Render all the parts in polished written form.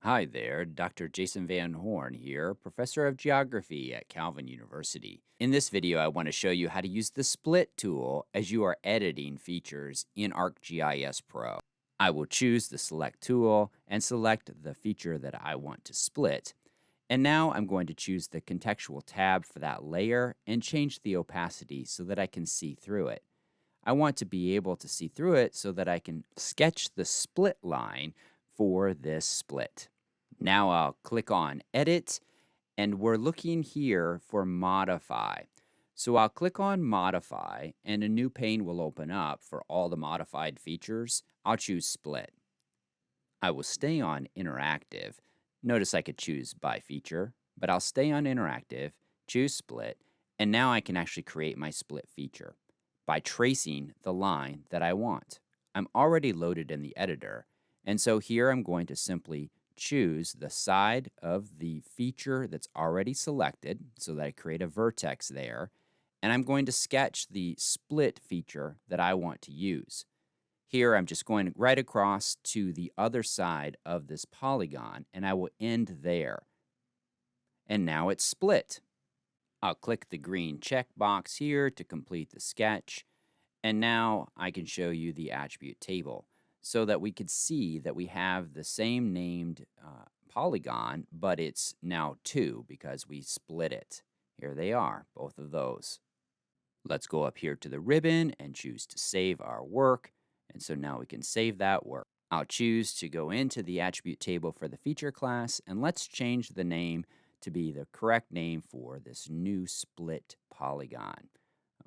Hi there, Dr. Jason VanHorn here, Professor of Geography at Calvin University. In this video, I want to show you how to use the Split tool as you are editing features in ArcGIS Pro. I will choose the Select tool and select the feature that I want to split. And now I'm going to choose the Contextual tab for that layer and change the opacity so that I can see through it. I want to be able to see through it so that I can sketch the split line for this split. Now I'll click on Edit, and we're looking here for Modify. So I'll click on Modify, and a new pane will open up for all the modified features. I'll choose Split. I will stay on Interactive. Notice I could choose by feature, but I'll stay on Interactive, choose Split, and now I can actually create my split feature by tracing the line that I want. I'm already loaded in the editor, and so here I'm going to simply choose the side of the feature that's already selected so that I create a vertex there, and I'm going to sketch the split feature that I want to use. Here I'm just going right across to the other side of this polygon, and I will end there. And now it's split. I'll click the green checkbox here to complete the sketch, and now I can show you the attribute table so that we could see that we have the same named polygon, but it's now two because we split it. Here they are, both of those. Let's go up here to the ribbon and choose to save our work, and so now we can save that work. I'll choose to go into the attribute table for the feature class, and let's change the name to be the correct name for this new split polygon.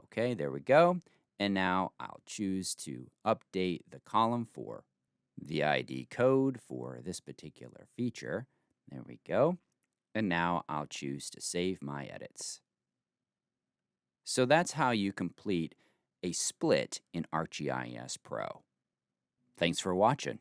Okay, there we go. And now I'll choose to update the column for the ID code for this particular feature. There we go. And now I'll choose to save my edits. So that's how you complete a split in ArcGIS Pro. Thanks for watching.